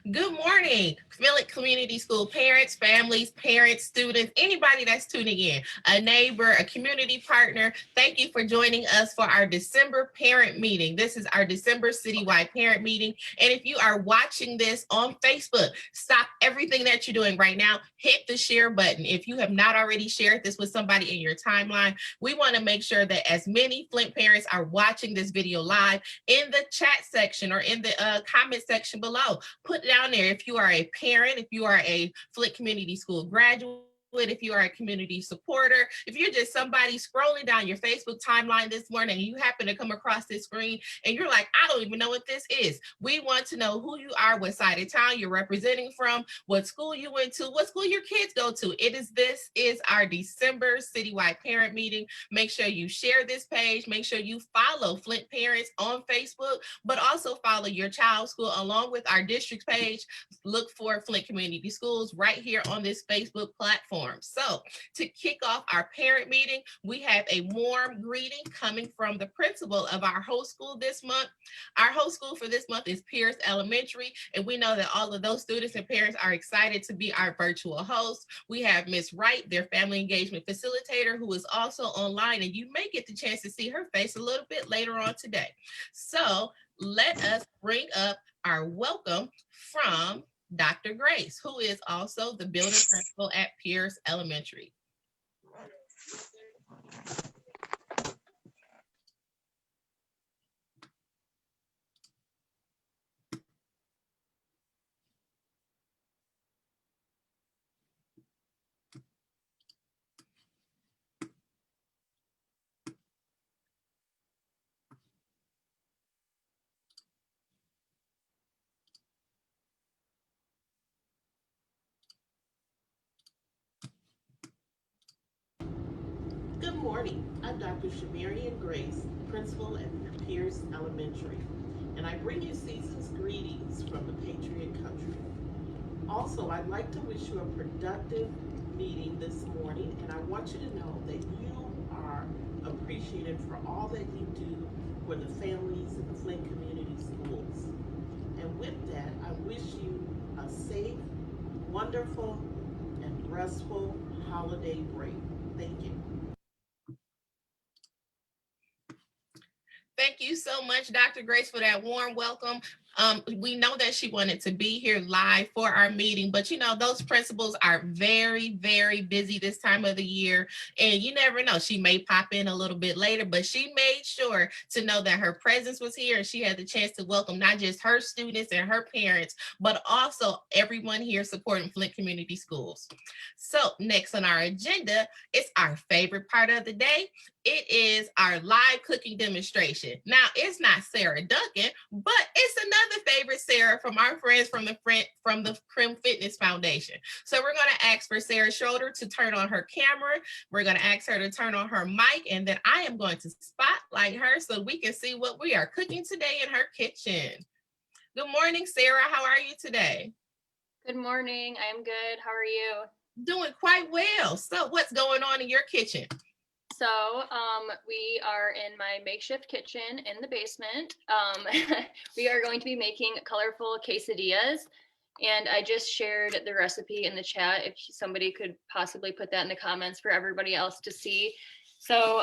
Good morning, Flint Community School parents, families, parents, students, anybody that's tuning in, a neighbor, a community partner. Thank you for joining us for our December parent meeting. This is our December citywide parent meeting. And if you are watching this on Facebook, stop everything that you're doing right now, hit the share button. If you have not already shared this with somebody in your timeline, we want to make sure that as many Flint parents are watching this video live, in the chat section or in the comment section below, put down there if you are a parent, if you are a Flint Community School graduate, if you are a community supporter, if you're just somebody scrolling down your Facebook timeline this morning and you happen to come across this screen and you're like, I don't even know what this is. We want to know who you are, what side of town you're representing from, what school you went to, what school your kids go to. This is our December citywide parent meeting. Make sure you share this page. Make sure you follow Flint Parents on Facebook, but also follow your child's school along with our district page. Look for Flint Community Schools right here on this Facebook platform. So to kick off our parent meeting, we have a warm greeting coming from the principal of our host school this month. Our host school for this month is Pierce Elementary, and we know that all of those students and parents are excited to be our virtual host. We have Miss Wright, their family engagement facilitator, who is also online, and you may get the chance to see her face a little bit later on today. So let us bring up our welcome from Dr. Grace, who is also the building principal at Pierce Elementary. Good morning. I'm Dr. Shamarian Grace, principal at Pierce Elementary, and I bring you season's greetings from the Patriot Country. Also, I'd like to wish you a productive meeting this morning, and I want you to know that you are appreciated for all that you do for the families in the Flint Community Schools. And with that, I wish you a safe, wonderful, and restful holiday break. Thank you. Thank you so much, Dr. Grace, for that warm welcome. We know that she wanted to be here live for our meeting, but those principals are very, very busy this time of the year, and you never know, she may pop in a little bit later, but she made sure to know that her presence was here and she had the chance to welcome not just her students and her parents, but also everyone here supporting Flint Community Schools. So next on our agenda is our favorite part of the day. It is our live cooking demonstration. Now, it's not Sarah Duncan, but it's another favorite Sarah from our friends from the Crim Fitness Foundation. So we're going to ask for Sarah Schroeder to turn on her camera. We're going to ask her to turn on her mic, and then I am going to spotlight her so we can see what we are cooking today in her kitchen. Good morning, Sarah. How are you today? Good morning. I am good. How are you? Doing quite well. So what's going on in your kitchen? So we are in my makeshift kitchen in the basement. We are going to be making colorful quesadillas, and I just shared the recipe in the chat if somebody could possibly put that in the comments for everybody else to see. So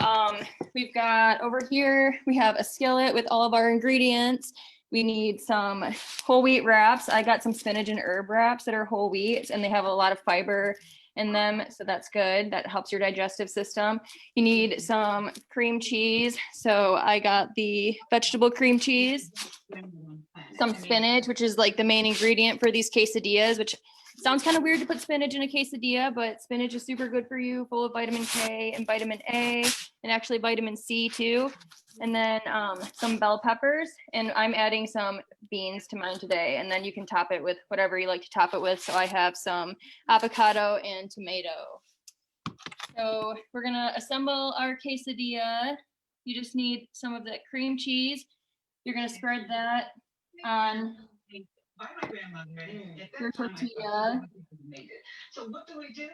we've got over here, we have a skillet with all of our ingredients. We need some whole wheat wraps. I got some spinach and herb wraps that are whole wheat, and they have a lot of fiber in them, so that's good. That helps your digestive system. You need some cream cheese, so I got the vegetable cream cheese, some spinach, which is like the main ingredient for these quesadillas, which sounds kind of weird to put spinach in a quesadilla, but spinach is super good for you, full of vitamin K and vitamin A, and actually vitamin C too. And then some bell peppers, and I'm adding some beans to mine today, and then you can top it with whatever you like to top it with. So I have some avocado and tomato. So we're gonna assemble our quesadilla. You just need some of that cream cheese. You're gonna spread that on your tortilla. So what do we do?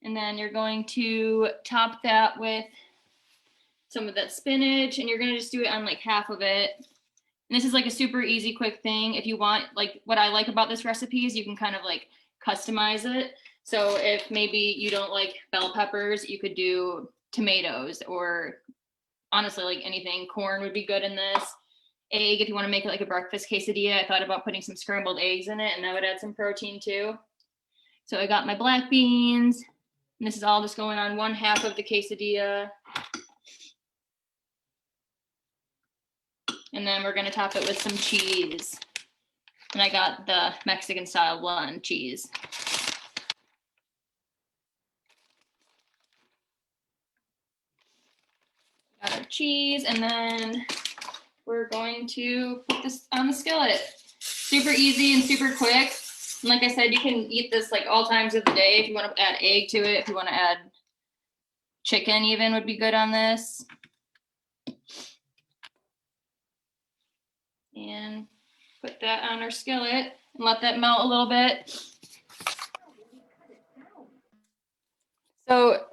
And then you're going to top that with some of that spinach, and you're gonna just do it on like half of it. And this is like a super easy, quick thing. If you want, like what I like about this recipe is you can kind of like customize it. So if maybe you don't like bell peppers, you could do tomatoes, or honestly, like anything. Corn would be good in this. Egg, if you want to make it like a breakfast quesadilla. I thought about putting some scrambled eggs in it, and that would add some protein too. So I got my black beans, and this is all just going on 1/2 of the quesadilla. And then we're gonna top it with some cheese. And I got the Mexican style blend cheese. Got our cheese, and then we're going to put this on the skillet. Super easy and super quick. And like I said, you can eat this like all times of the day. If you want to add egg to it, if you want to add chicken even would be good on this. And put that on our skillet and let that melt a little bit. So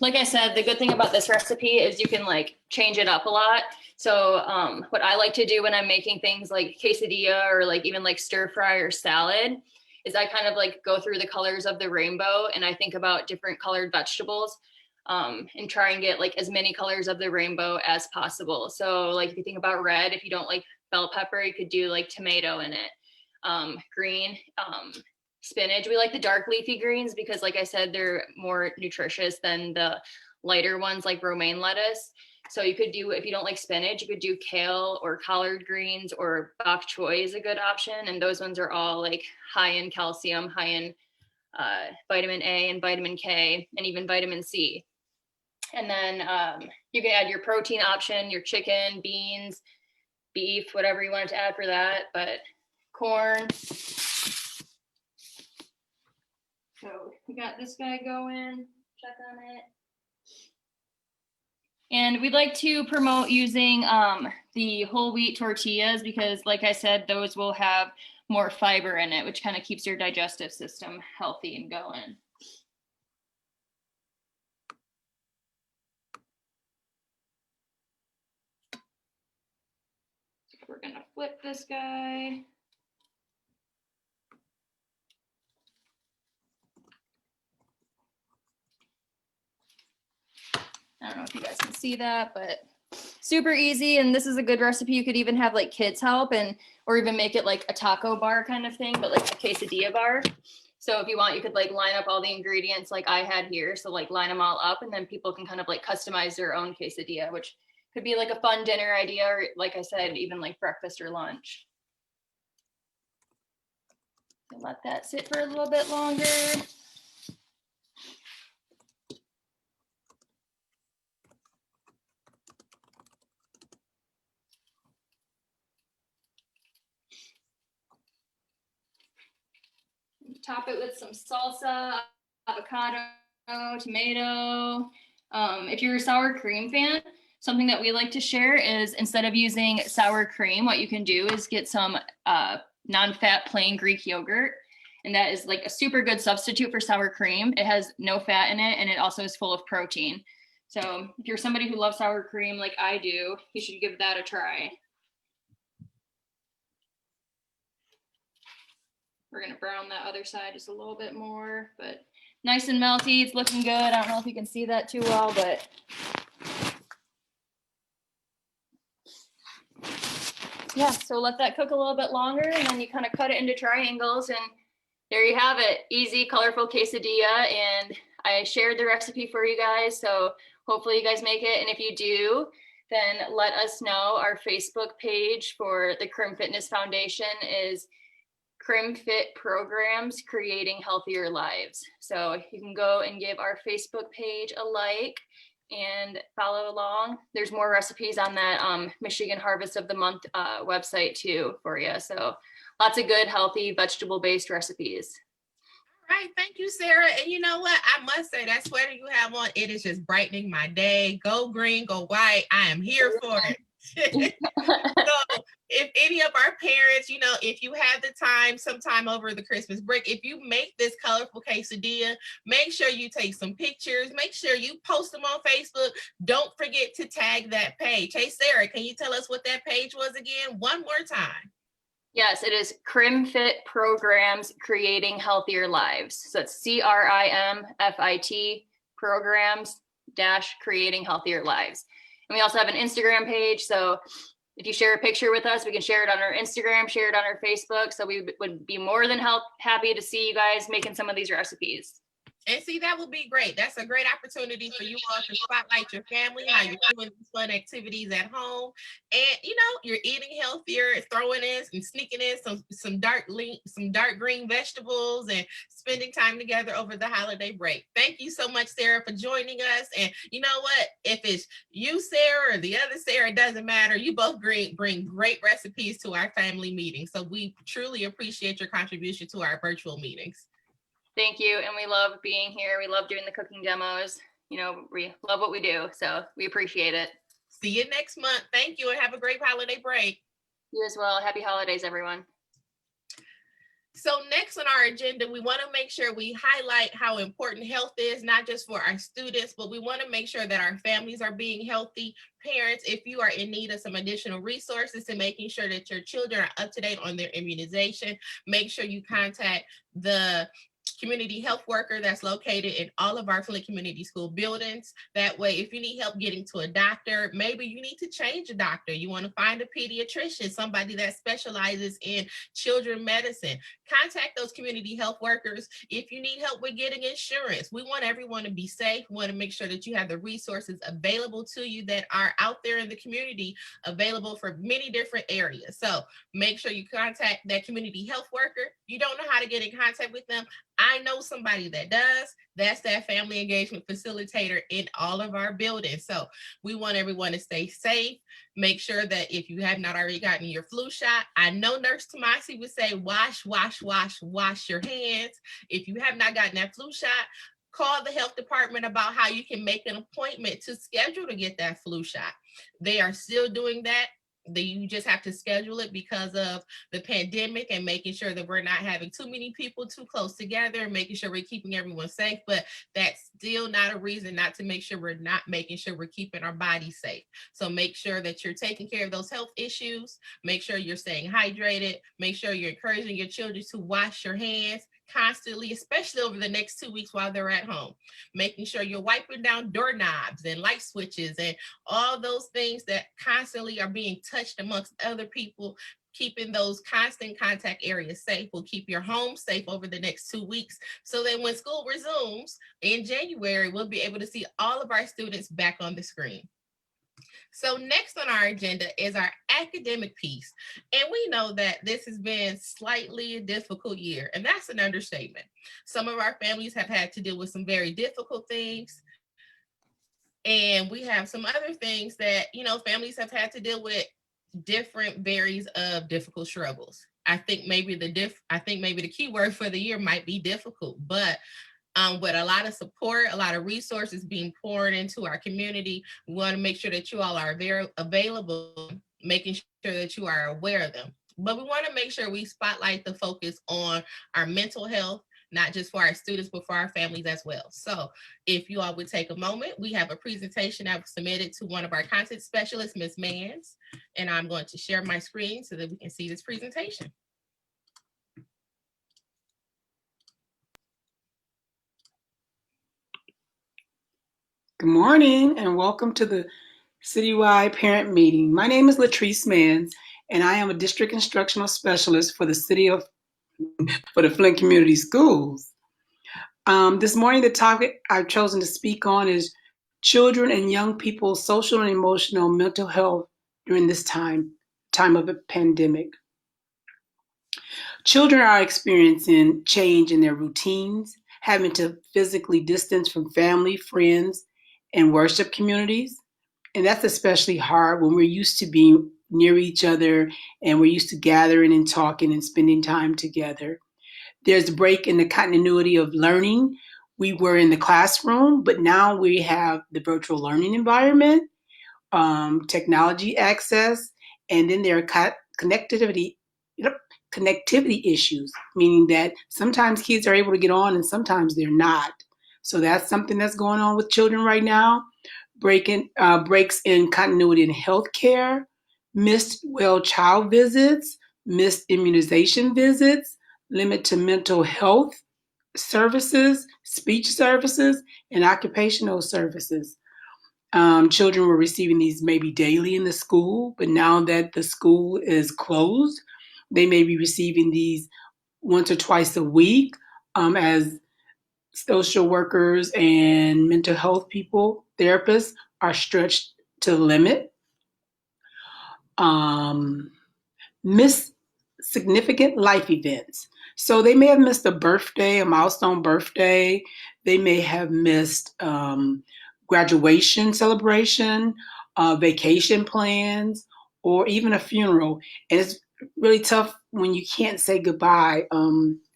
like I said, the good thing about this recipe is you can like change it up a lot. So what I like to do when I'm making things like quesadilla or like even like stir fry or salad is I kind of like go through the colors of the rainbow, and I think about different colored vegetables and try and get like as many colors of the rainbow as possible. So like if you think about red, if you don't like bell pepper, you could do like tomato in it. Green, spinach. We like the dark leafy greens because like I said, they're more nutritious than the lighter ones like romaine lettuce. So you could do, if you don't like spinach, you could do kale or collard greens, or bok choy is a good option. And those ones are all like high in calcium, high in vitamin A and vitamin K, and even vitamin C. And then you can add your protein option, your chicken, beans, beef, whatever you wanted to add for that, but corn. So we got this guy going, check on it. And we'd like to promote using the whole wheat tortillas because like I said, those will have more fiber in it, which kind of keeps your digestive system healthy and going. So we're gonna flip this guy. I don't know if you guys can see that, but super easy. And this is a good recipe. You could even have like kids help, and or even make it like a taco bar kind of thing, but like a quesadilla bar. So if you want, you could like line up all the ingredients like I had here. So like line them all up, and then people can kind of like customize their own quesadilla, which could be like a fun dinner idea, or like I said, even like breakfast or lunch. So let that sit for a little bit longer. Top it with some salsa, avocado, tomato. If you're a sour cream fan, something that we like to share is instead of using sour cream, what you can do is get some non-fat plain Greek yogurt. And that is like a super good substitute for sour cream. It has no fat in it, and it also is full of protein. So if you're somebody who loves sour cream like I do, you should give that a try. We're gonna brown that other side just a little bit more, but nice and melty. It's looking good. I don't know if you can see that too well, but yeah, so let that cook a little bit longer, and then you kind of cut it into triangles, and there you have it. Easy, colorful quesadilla. And I shared the recipe for you guys, so hopefully you guys make it. And if you do, then let us know. Our Facebook page for the Crim Fitness Foundation is Crim Fit Programs Creating Healthier Lives. So you can go and give our Facebook page a like and follow along. There's more recipes on that Michigan Harvest of the Month website too for you. So lots of good, healthy, vegetable-based recipes. All right, thank you, Sarah. And you know what? I must say that sweater you have on, it is just brightening my day. Go green, go white. I am here for it. So if any of our parents, if you have the time sometime over the Christmas break, if you make this colorful quesadilla, make sure you take some pictures, make sure you post them on Facebook. Don't forget to tag that page. Hey, Sarah, can you tell us what that page was again? One more time. Yes, it is CrimFit Programs Creating Healthier Lives. So it's CRIMFIT Programs Creating Healthier Lives. And we also have an Instagram page. So if you share a picture with us, we can share it on our Instagram, share it on our Facebook. So we would be more than happy to see you guys making some of these recipes. And see, that would be great. That's a great opportunity for you all to spotlight your family, how you're doing these fun activities at home. And you're eating healthier, throwing in and sneaking in some dark green vegetables and spending time together over the holiday break. Thank you so much, Sarah, for joining us. And you know what? If it's you, Sarah, or the other Sarah, it doesn't matter. You both bring great recipes to our family meetings. So we truly appreciate your contribution to our virtual meetings. Thank you. And we love being here. We love doing the cooking demos. We love what we do. So we appreciate it. See you next month. Thank you and have a great holiday break. You as well. Happy holidays, everyone. So next on our agenda, we want to make sure we highlight how important health is, not just for our students, but we want to make sure that our families are being healthy. Parents, if you are in need of some additional resources to making sure that your children are up to date on their immunization, make sure you contact the community health worker that's located in all of our Flint Community School buildings. That way, if you need help getting to a doctor, maybe you need to change a doctor. You want to find a pediatrician, somebody that specializes in children medicine. Contact those community health workers. If you need help with getting insurance, we want everyone to be safe. We want to make sure that you have the resources available to you that are out there in the community, available for many different areas. So make sure you contact that community health worker. You don't know how to get in contact with them, I know somebody that does. That's that family engagement facilitator in all of our buildings. So we want everyone to stay safe. Make sure that if you have not already gotten your flu shot, I know Nurse Tomasi would say, wash your hands. If you have not gotten that flu shot, call the health department about how you can make an appointment to schedule to get that flu shot. They are still doing that. You just have to schedule it because of the pandemic and making sure that we're not having too many people too close together and making sure we're keeping everyone safe. But that's still not a reason not to make sure we're not making sure we're keeping our bodies safe. So make sure that you're taking care of those health issues. Make sure you're staying hydrated. Make sure you're encouraging your children to wash your hands constantly, especially over the next 2 weeks while they're at home. Making sure you're wiping down doorknobs and light switches and all those things that constantly are being touched amongst other people. Keeping those constant contact areas safe will keep your home safe over the next 2 weeks, so that when school resumes in January, we'll be able to see all of our students back on the screen. So next on our agenda is our academic piece. And we know that this has been slightly a difficult year, and that's an understatement. Some of our families have had to deal with some very difficult things. And we have some other things that, families have had to deal with different varies of difficult struggles. I think maybe the key word for the year might be difficult, but with a lot of support, a lot of resources being poured into our community, we want to make sure that you all are very available, making sure that you are aware of them. But we want to make sure we spotlight the focus on our mental health, not just for our students, but for our families as well. So if you all would take a moment, we have a presentation that was submitted to one of our content specialists, Ms. Mans, and I'm going to share my screen so that we can see this presentation. Good morning and welcome to the Citywide Parent Meeting. My name is Latrice Mans and I am a District Instructional Specialist for the Flint Community Schools. This morning the topic I've chosen to speak on is children and young people's social and emotional mental health during this time of a pandemic. Children are experiencing change in their routines, having to physically distance from family, friends, and worship communities. And that's especially hard when we're used to being near each other and we're used to gathering and talking and spending time together. There's a break in the continuity of learning. We were in the classroom, but now we have the virtual learning environment. technology access, and then there are connectivity connectivity issues, meaning that sometimes kids are able to get on and sometimes they're not. So that's something that's going on with children right now. Breaks in continuity in healthcare, missed well child visits, missed immunization visits, limit to mental health services, speech services, and occupational services. Children were receiving these maybe daily in the school, but now that the school is closed, they may be receiving these once or twice a week, as social workers and mental health people, therapists are stretched to the limit. Miss significant life events. So they may have missed a birthday, a milestone birthday. They may have missed graduation celebration, vacation plans, or even a funeral. And it's really tough when you can't say goodbye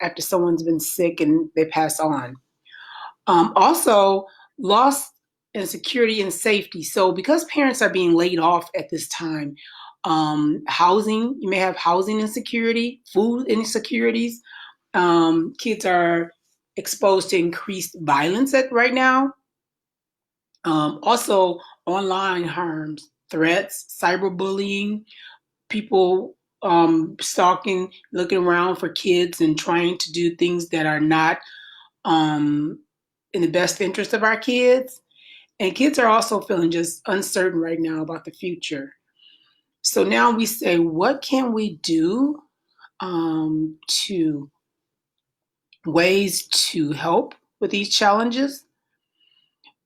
after someone's been sick and they pass on. Also, loss in security and safety. So because parents are being laid off at this time, housing, you may have housing insecurity, food insecurities. Kids are exposed to increased violence right now. Also, online harms, threats, cyberbullying, people stalking, looking around for kids and trying to do things that are not in the best interest of our kids. And kids are also feeling just uncertain right now about the future. So now we say, what can we do to ways to help with these challenges?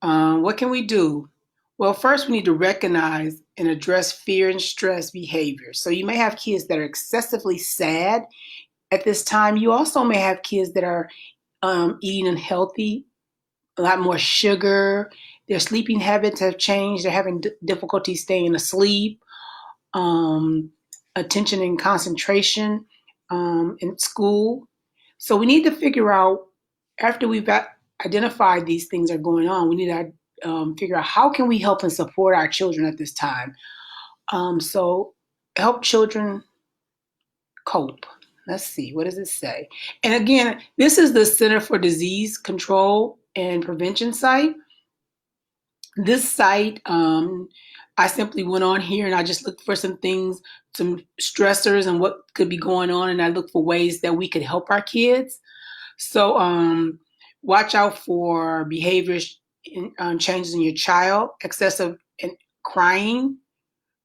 What can we do? Well, first we need to recognize and address fear and stress behavior. So you may have kids that are excessively sad at this time. You also may have kids that are eating unhealthy, a lot more sugar. Their sleeping habits have changed. They're having difficulty staying asleep. Attention and concentration in school. So we need to figure out, after we've identified these things are going on, we need to figure out how can we help and support our children at this time. So help children cope. Let's see, what does it say? And again, this is the Center for Disease Control and Prevention site. This site, I simply went on here and I just looked for some things, some stressors and what could be going on, and I looked for ways that we could help our kids. So watch out for behaviors changes in your child, excessive crying,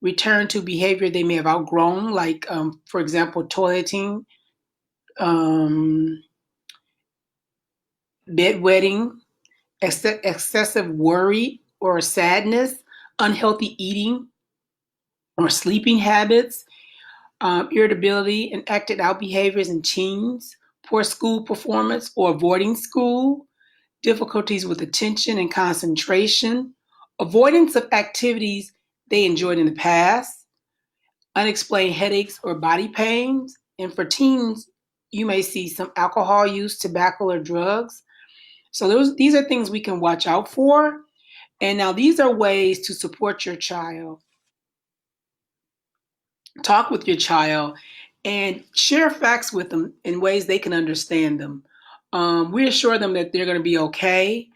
return to behavior they may have outgrown, like, for example, toileting, bedwetting, excessive worry or sadness, unhealthy eating or sleeping habits, irritability and acted out behaviors in teens, poor school performance or avoiding school, difficulties with attention and concentration, avoidance of activities they enjoyed in the past, unexplained headaches or body pains. And for teens, you may see some alcohol use, tobacco, or drugs. So these are things we can watch out for. And now these are ways to support your child. Talk with your child and share facts with them in ways they can understand them. Reassure them that they're going to be okay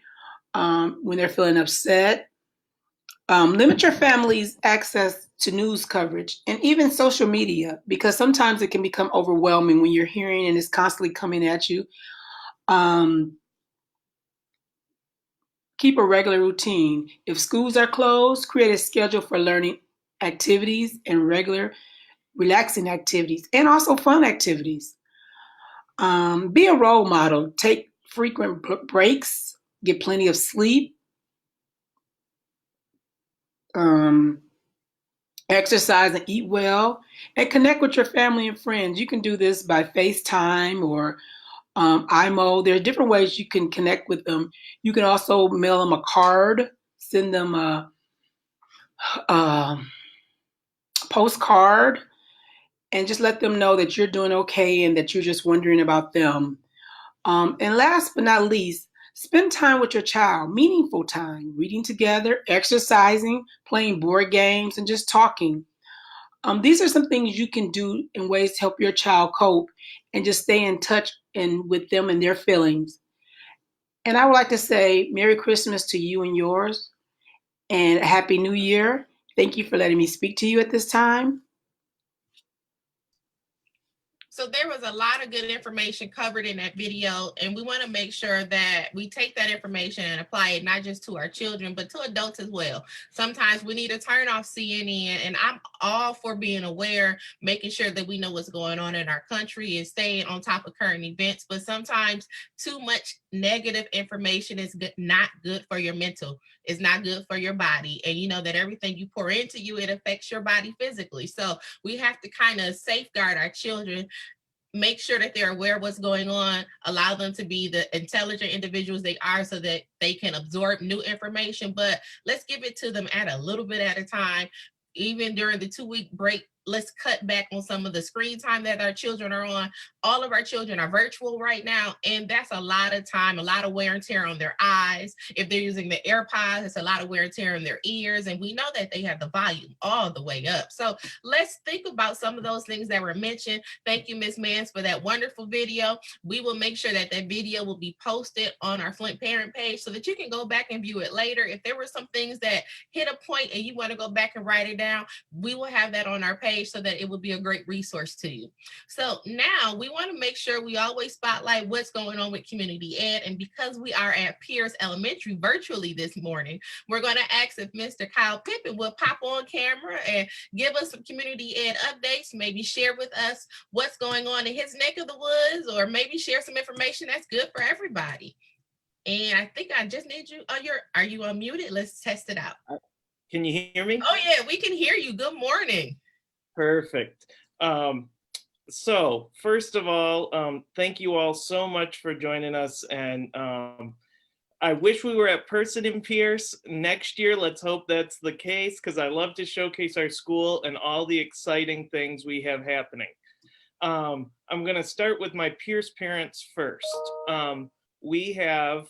when they're feeling upset. Limit your family's access to news coverage and even social media, because sometimes it can become overwhelming when you're hearing and it's constantly coming at you. Keep a regular routine. If schools are closed, create a schedule for learning activities and regular relaxing activities and also fun activities. Be a role model. Take frequent breaks. Get plenty of sleep. Exercise and eat well. And connect with your family and friends. You can do this by FaceTime or IMO. There are different ways you can connect with them. You can also mail them a card, send them a postcard, and just let them know that you're doing okay and that you're just wondering about them. And last but not least, Spend time with your child, meaningful time, reading together, exercising, playing board games, and just talking. These are some things you can do in ways to help your child cope and just stay in touch and with them and their feelings. And I would like to say Merry Christmas to you and yours, and Happy New Year. Thank you for letting me speak to you at this time. So there was a lot of good information covered in that video, and we want to make sure that we take that information and apply it not just to our children, but to adults as well. Sometimes we need to turn off CNN, and I'm all for being aware, making sure that we know what's going on in our country and staying on top of current events. But sometimes too much negative information is not good for your mental. It's not good for your body. And you know that everything you pour into you, it affects your body physically. So we have to kind of safeguard our children, make sure that they're aware of what's going on, allow them to be the intelligent individuals they are so that they can absorb new information. But let's give it to them at a little bit at a time. Even during the 2-week break, let's cut back on some of the screen time that our children are on. All of our children are virtual right now, and that's a lot of time, a lot of wear and tear on their eyes. If they're using the AirPods, it's a lot of wear and tear on their ears, and we know that they have the volume all the way up. So let's think about some of those things that were mentioned. Thank you, Ms. Mans, for that wonderful video. We will make sure that that video will be posted on our Flint parent page so that you can go back and view it later. If there were some things that hit a point and you want to go back and write it down, we will have that on our page so that it will be a great resource to you. So now we want to make sure we always spotlight what's going on with community ed. And because we are at Pierce Elementary virtually this morning, we're going to ask if Mr. Kyle Pippin will pop on camera and give us some community ed updates, maybe share with us what's going on in his neck of the woods, or maybe share some information that's good for everybody. And I think I just need you. Oh, are you unmuted? Let's test it out. Can you hear me? Oh yeah, we can hear you. Good morning. Perfect. So first of all, thank you all so much for joining us. And I wish we were at person in Pierce next year. Let's hope that's the case, because I love to showcase our school and all the exciting things we have happening. I'm going to start with my Pierce parents first. We have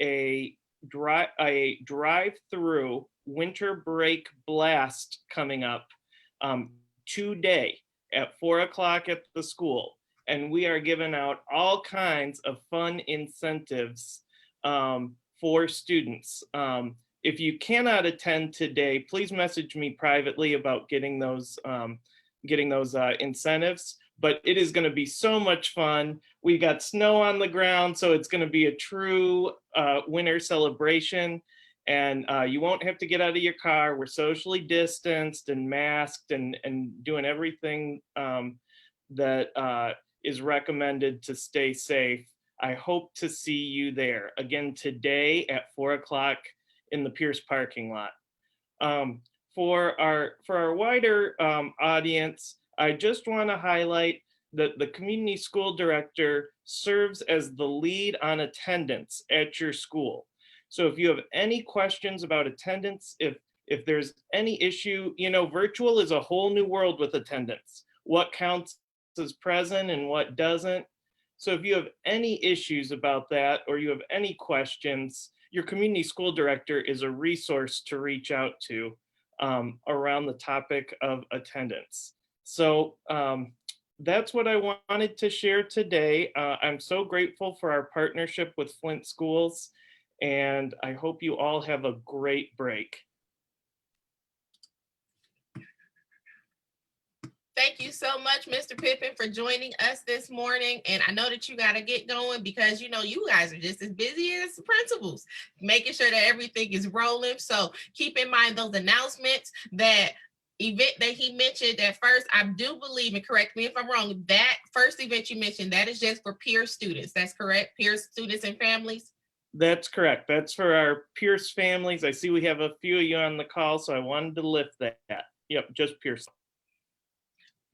a drive-through winter break blast coming up today at 4 o'clock at the school. And we are giving out all kinds of fun incentives for students. If you cannot attend today, please message me privately about getting those incentives. But it is going to be so much fun. We got snow on the ground, so it's going to be a true winter celebration. And you won't have to get out of your car. We're socially distanced and masked and doing everything that is recommended to stay safe. I hope to see you there again today at 4 o'clock in the Pierce parking lot. For our wider audience, I just want to highlight that the community school director serves as the lead on attendance at your school. So if you have any questions about attendance, if there's any issue, you know, virtual is a whole new world with attendance. What counts as present and what doesn't. So if you have any issues about that, or you have any questions, your community school director is a resource to reach out to around the topic of attendance. So that's what I wanted to share today. I'm so grateful for our partnership with Flint Schools, and I hope you all have a great break. Thank you so much, Mr. Pippin, for joining us this morning. And I know that you got to get going because, you know, you guys are just as busy as the principals, making sure that everything is rolling. So keep in mind those announcements, that event that he mentioned at first. I do believe, and correct me if I'm wrong, that first event you mentioned, that is just for Pierce students. That's correct? Pierce students and families? That's correct. That's for our Pierce families. I see we have a few of you on the call, so I wanted to lift that. Yep, just Pierce.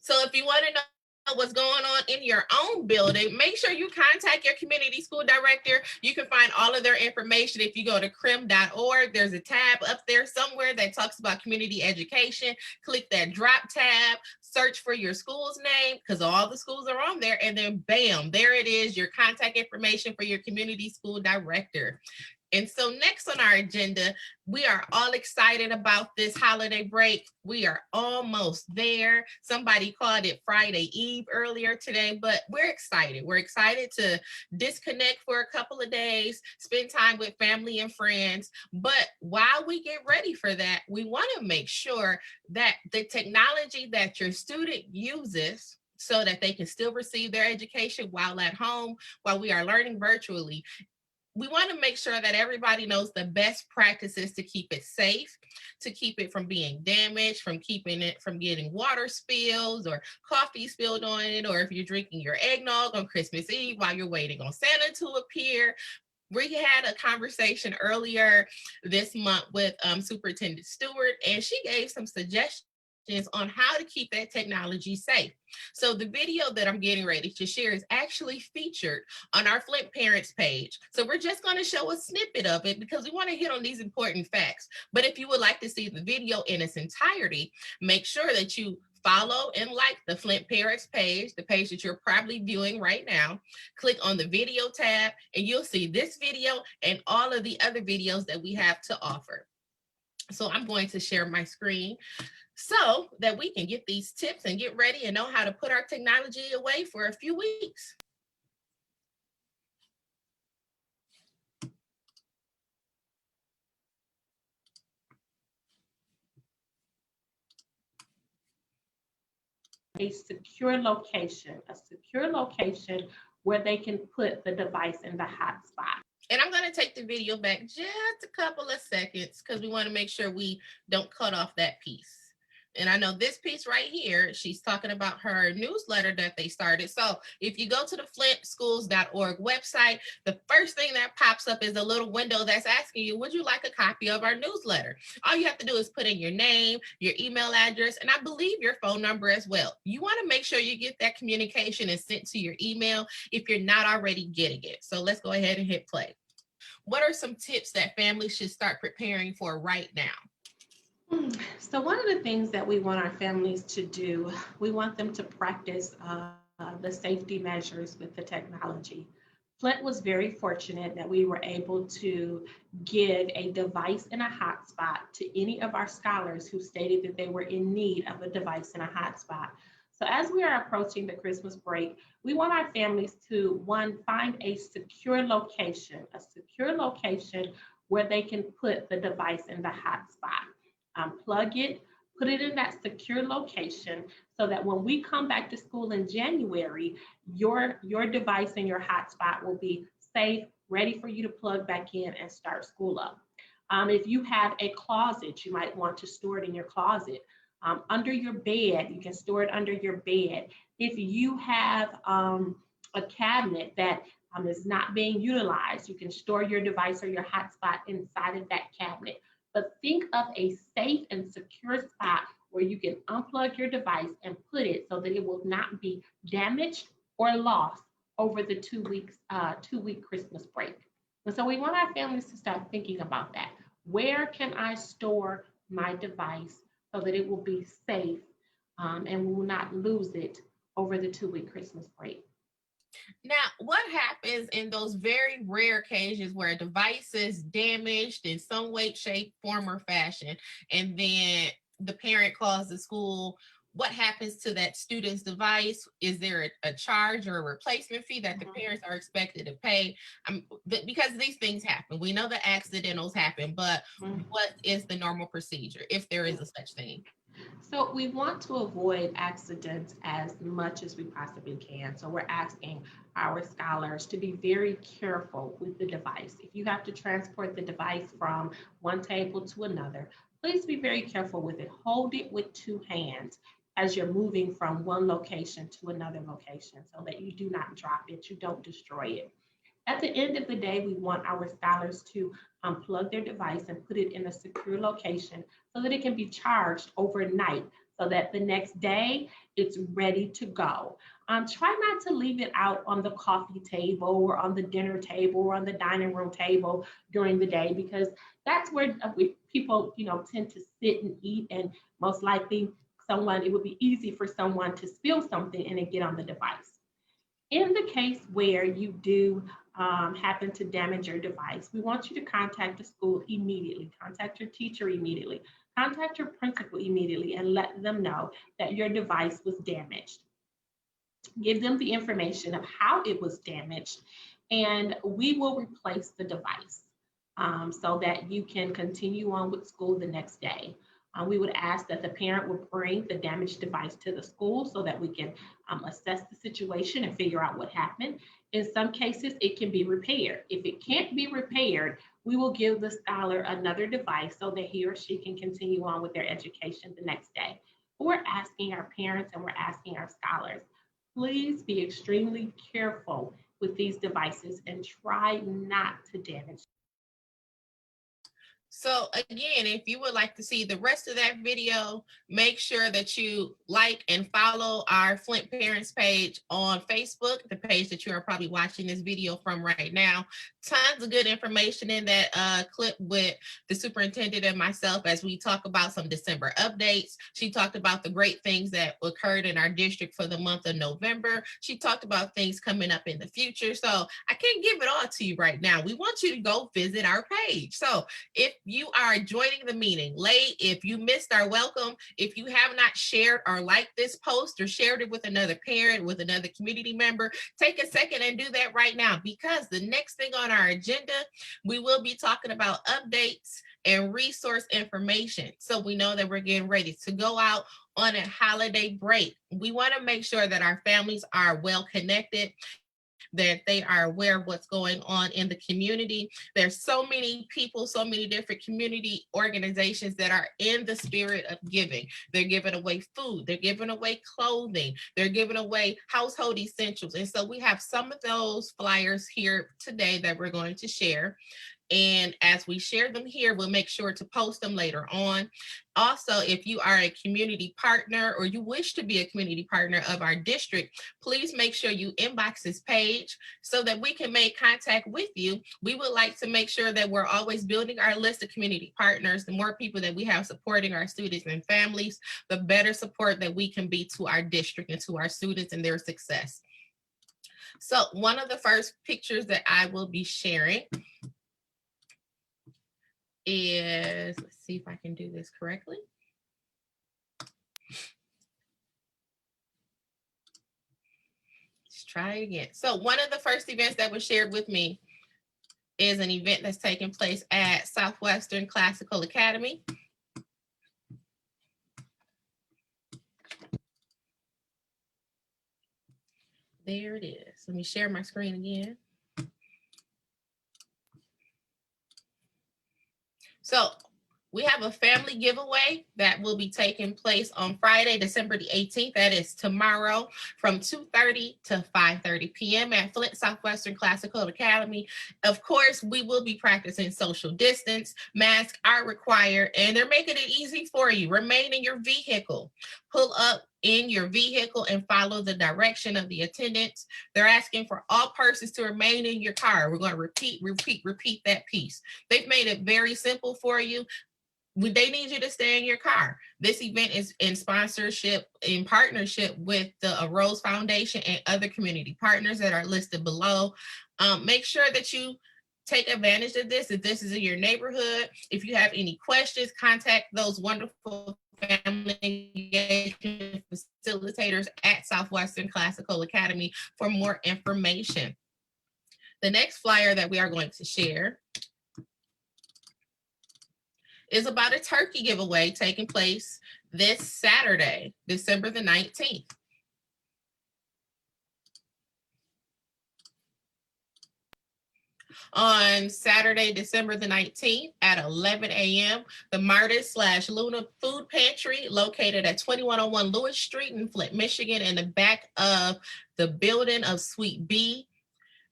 So if you want to know what's going on in your own building, make sure you contact your community school director. You can find all of their information if you go to crim.org. There's a tab up there somewhere that talks about community education. Click that drop tab, search for your school's name, because all the schools are on there, and then bam, there it is, your contact information for your community school director. And so next on our agenda, we are all excited about this holiday break. We are almost there. Somebody called it Friday Eve earlier today, but we're excited. We're excited to disconnect for a couple of days, spend time with family and friends. But while we get ready for that, we want to make sure that the technology that your student uses so that they can still receive their education while at home, while we are learning virtually, we want to make sure that everybody knows the best practices to keep it safe, to keep it from being damaged, from keeping it from getting water spills or coffee spilled on it, or if you're drinking your eggnog on Christmas Eve while you're waiting on Santa to appear. We had a conversation earlier this month with Superintendent Stewart, and she gave some suggestions on how to keep that technology safe. So the video that I'm getting ready to share is actually featured on our Flint Parents page. So we're just going to show a snippet of it because we want to hit on these important facts. But if you would like to see the video in its entirety, make sure that you follow and like the Flint Parents page, the page that you're probably viewing right now. Click on the video tab and you'll see this video and all of the other videos that we have to offer. So I'm going to share my screen so that we can get these tips and get ready and know how to put our technology away for a few weeks. A secure location where they can put the device in the hotspot. And I'm going to take the video back just a couple of seconds because we want to make sure we don't cut off that piece. And I know this piece right here, she's talking about her newsletter that they started. So if you go to the flintschools.org website, the first thing that pops up is a little window that's asking you, would you like a copy of our newsletter? All you have to do is put in your name, your email address, and I believe your phone number as well. You want to make sure you get that communication and sent to your email if you're not already getting it. So let's go ahead and hit play. What are some tips that families should start preparing for right now? So one of the things that we want our families to do, we want them to practice the safety measures with the technology. Flint was very fortunate that we were able to give a device and a hotspot to any of our scholars who stated that they were in need of a device and a hotspot. So as we are approaching the Christmas break, we want our families to, one, find a secure location where they can put the device in the hotspot. Plug it, put it in that secure location so that when we come back to school in January, your device and your hotspot will be safe, ready for you to plug back in and start school up. If you have a closet, you might want to store it in your closet. Under your bed, you can store it under your bed. If you have a cabinet that is not being utilized, you can store your device or your hotspot inside of that cabinet. But think of a safe and secure spot where you can unplug your device and put it so that it will not be damaged or lost over the 2-week Christmas break. And so we want our families to start thinking about that. Where can I store my device so that it will be safe and we will not lose it over the 2-week Christmas break? Now, what happens in those very rare occasions where a device is damaged in some way, shape, form, or fashion, and then the parent calls the school? What happens to that student's device? Is there a charge or a replacement fee that the parents are expected to pay? Because these things happen. We know that accidentals happen, but what is the normal procedure if there is a such thing? So we want to avoid accidents as much as we possibly can. So we're asking our scholars to be very careful with the device. If you have to transport the device from one table to another, please be very careful with it. Hold it with 2 hands as you're moving from one location to another location so that you do not drop it, you don't destroy it. At the end of the day, we want our scholars to unplug their device and put it in a secure location so that it can be charged overnight so that the next day it's ready to go. Try not to leave it out on the coffee table or on the dinner table or on the dining room table during the day, because that's where people, tend to sit and eat, and most likely it would be easy for someone to spill something and it get on the device. In the case where you do happen to damage your device, we want you to contact the school immediately, contact your teacher immediately, contact your principal immediately, and let them know that your device was damaged. Give them the information of how it was damaged, and we will replace the device so that you can continue on with school the next day. We would ask that the parent would bring the damaged device to the school so that we can assess the situation and figure out what happened. In some cases, it can be repaired. If it can't be repaired, we will give the scholar another device so that he or she can continue on with their education the next day. We're asking our parents and we're asking our scholars, please be extremely careful with these devices and try not to damage. So again, if you would like to see the rest of that video, make sure that you like and follow our Flint Parents page on Facebook, the page that you are probably watching this video from right now. Tons of good information in that clip with the superintendent and myself as we talk about some December updates. She talked about the great things that occurred in our district for the month of November. She talked about things coming up in the future. So I can't give it all to you right now. We want you to go visit our page. So if you are joining the meeting late, if you missed our welcome, if you have not shared or liked this post or shared it with another parent, with another community member, take a second and do that right now, because the next thing on our agenda, we will be talking about updates and resource information. So we know that we're getting ready to go out on a holiday break. We want to make sure that our families are well connected, that they are aware of what's going on in the community. There's so many people, so many different community organizations that are in the spirit of giving. They're giving away food, they're giving away clothing, they're giving away household essentials. And so we have some of those flyers here today that we're going to share. And as we share them here, we'll make sure to post them later on. Also, if you are a community partner or you wish to be a community partner of our district, please make sure you inbox this page so that we can make contact with you. We would like to make sure that we're always building our list of community partners. The more people that we have supporting our students and families, the better support that we can be to our district and to our students and their success. So one of the first pictures that I will be sharing is, let's see if I can do this correctly. Let's try it again. So one of the first events that was shared with me is an event that's taking place at Southwestern Classical Academy. There it is. Let me share my screen again. So we have a family giveaway that will be taking place on Friday, December the 18th. That is tomorrow from 2:30 to 5:30 p.m. at Flint Southwestern Classical Academy. Of course, we will be practicing social distance. Masks are required, and they're making it easy for you. Remain in your vehicle. Pull up in your vehicle and follow the direction of the attendants. They're asking for all persons to remain in your car. We're going to repeat that piece. They've made it very simple for you. They need you to stay in your car. This event is in partnership with the Rose Foundation and other community partners that are listed below. Make sure that you take advantage of this. If this is in your neighborhood, if you have any questions, contact those wonderful family engagement facilitators at Southwestern Classical Academy for more information. The next flyer that we are going to share is about a turkey giveaway taking place this Saturday, December the 19th. On Saturday, December the 19th at 11 a.m., the Martis/Luna Food Pantry, located at 2101 Lewis Street in Flint, Michigan, in the back of the building of Suite B,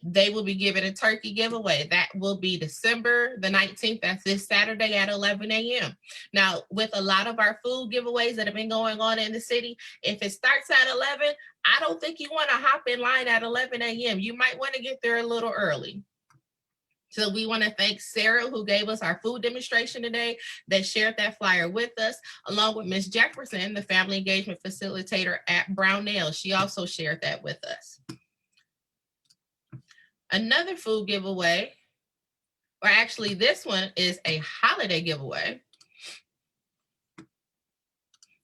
they will be giving a turkey giveaway. That will be December the 19th. That's this Saturday at 11 a.m. Now, with a lot of our food giveaways that have been going on in the city, if it starts at 11, I don't think you want to hop in line at 11 a.m. You might want to get there a little early. So we want to thank Sarah, who gave us our food demonstration today, that shared that flyer with us, along with Ms. Jefferson, the family engagement facilitator at Brownell. She also shared that with us. Another food giveaway, or actually this one is a holiday giveaway.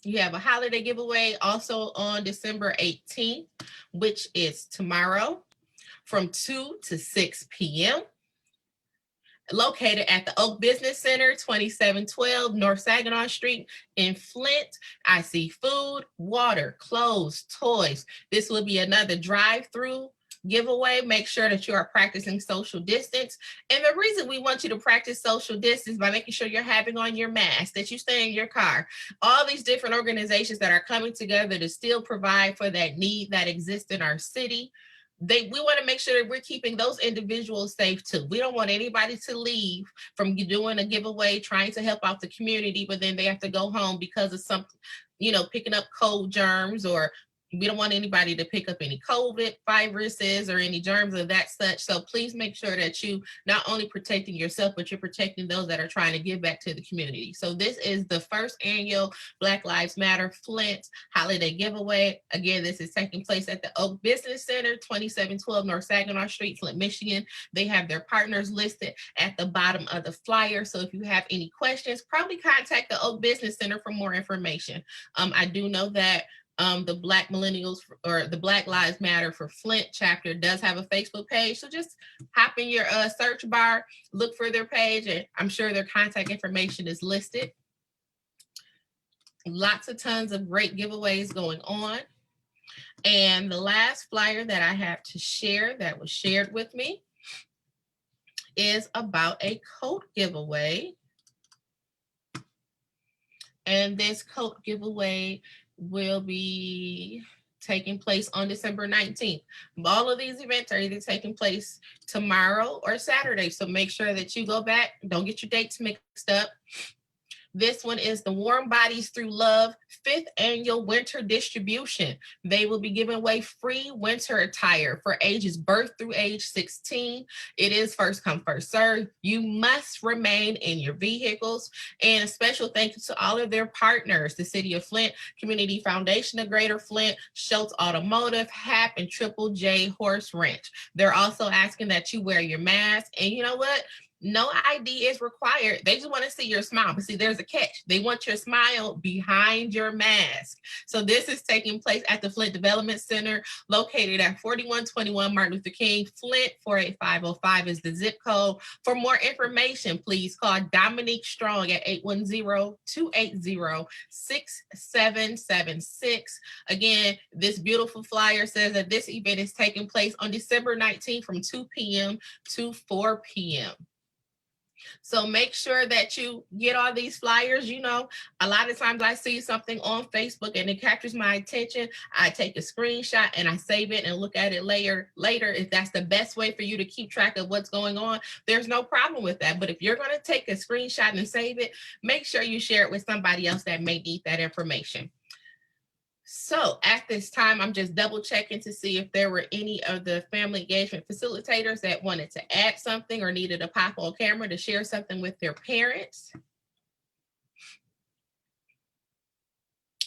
You have a holiday giveaway also on December 18th, which is tomorrow from 2 to 6 p.m. Located at the Oak Business Center, 2712 North Saginaw Street in Flint. I see food, water, clothes, toys. This will be another drive-through giveaway. Make sure that you are practicing social distance. And the reason we want you to practice social distance by making sure you're having on your mask, that you stay in your car. All these different organizations that are coming together to still provide for that need that exists in our city. We want to make sure that we're keeping those individuals safe too. We don't want anybody to leave from doing a giveaway, trying to help out the community, but then they have to go home because of something, picking up cold germs, or we don't want anybody to pick up any COVID viruses or any germs of that such. So please make sure that you not only protecting yourself, but you're protecting those that are trying to give back to the community. So this is the first annual Black Lives Matter Flint holiday giveaway. Again, this is taking place at the Oak Business Center, 2712 North Saginaw Street, Flint, Michigan. They have their partners listed at the bottom of the flyer. So if you have any questions, probably contact the Oak Business Center for more information. I do know that the Black Millennials, or the Black Lives Matter for Flint chapter, does have a Facebook page. So just hop in your search bar, look for their page, and I'm sure their contact information is listed. Lots of tons of great giveaways going on. And the last flyer that I have to share that was shared with me is about a coat giveaway. And this coat giveaway will be taking place on December 19th. All of these events are either taking place tomorrow or Saturday. So make sure that you go back, don't get your dates mixed up. This one is the Warm Bodies Through Love 5th Annual Winter Distribution. They will be giving away free winter attire for ages birth through age 16. It is first come, first serve. You must remain in your vehicles. And a special thank you to all of their partners, the City of Flint, Community Foundation of Greater Flint, Schultz Automotive, HAP, and Triple J Horse Ranch. They're also asking that you wear your mask. And you know what? No ID is required. They just want to see your smile. But see, there's a catch. They want your smile behind your mask. So this is taking place at the Flint Development Center, located at 4121 Martin Luther King, Flint. 48505 is the zip code. For more information, please call Dominique Strong at 810-280-6776. Again, this beautiful flyer says that this event is taking place on December 19th from 2 p.m. to 4 p.m. So make sure that you get all these flyers. A lot of times I see something on Facebook and it captures my attention. I take a screenshot and I save it and look at it later. If that's the best way for you to keep track of what's going on, there's no problem with that. But if you're going to take a screenshot and save it, make sure you share it with somebody else that may need that information. So at this time, I'm just double checking to see if there were any of the family engagement facilitators that wanted to add something or needed a pop on camera to share something with their parents.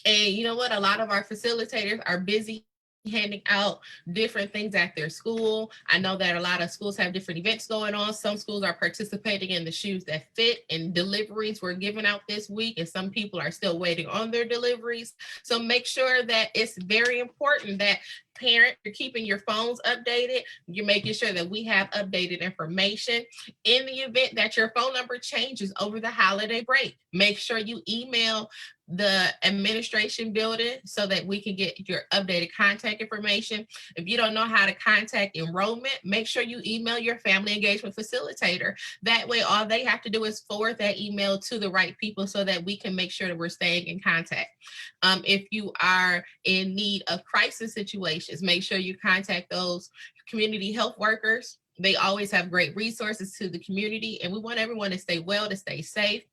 And you know what? A lot of our facilitators are busy handing out different things at their school. I know that a lot of schools have different events going on. Some schools are participating in the Shoes That Fit, and deliveries were given out this week, and some people are still waiting on their deliveries. So make sure that it's very important that parent, you're keeping your phones updated. You're making sure that we have updated information. In the event that your phone number changes over the holiday break, make sure you email the administration building so that we can get your updated contact information. If you don't know how to contact enrollment, make sure you email your family engagement facilitator. That way, all they have to do is forward that email to the right people so that we can make sure that we're staying in contact. If you are in need of crisis situations, make sure you contact those community health workers. They always have great resources to the community, and we want everyone to stay well, to stay safe.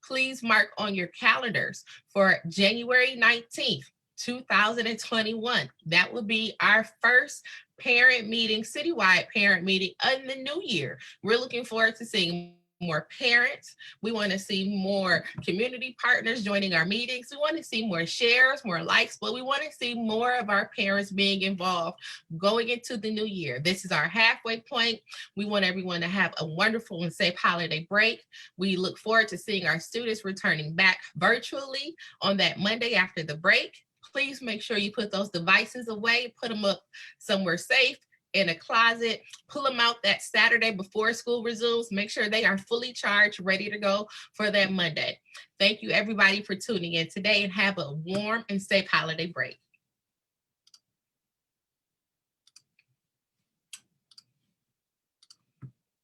Please mark on your calendars for January 19th, 2021. That will be our first parent meeting, citywide parent meeting in the new year. We're looking forward to seeing more parents. We want to see more community partners joining our meetings. We want to see more shares, more likes, but we want to see more of our parents being involved going into the new year. This is our halfway point. We want everyone to have a wonderful and safe holiday break. We look forward to seeing our students returning back virtually on that Monday after the break. Please make sure you put those devices away, put them up somewhere safe, in a closet, pull them out that Saturday before school resumes. Make sure they are fully charged, ready to go for that Monday. Thank you everybody for tuning in today, and have a warm and safe holiday break.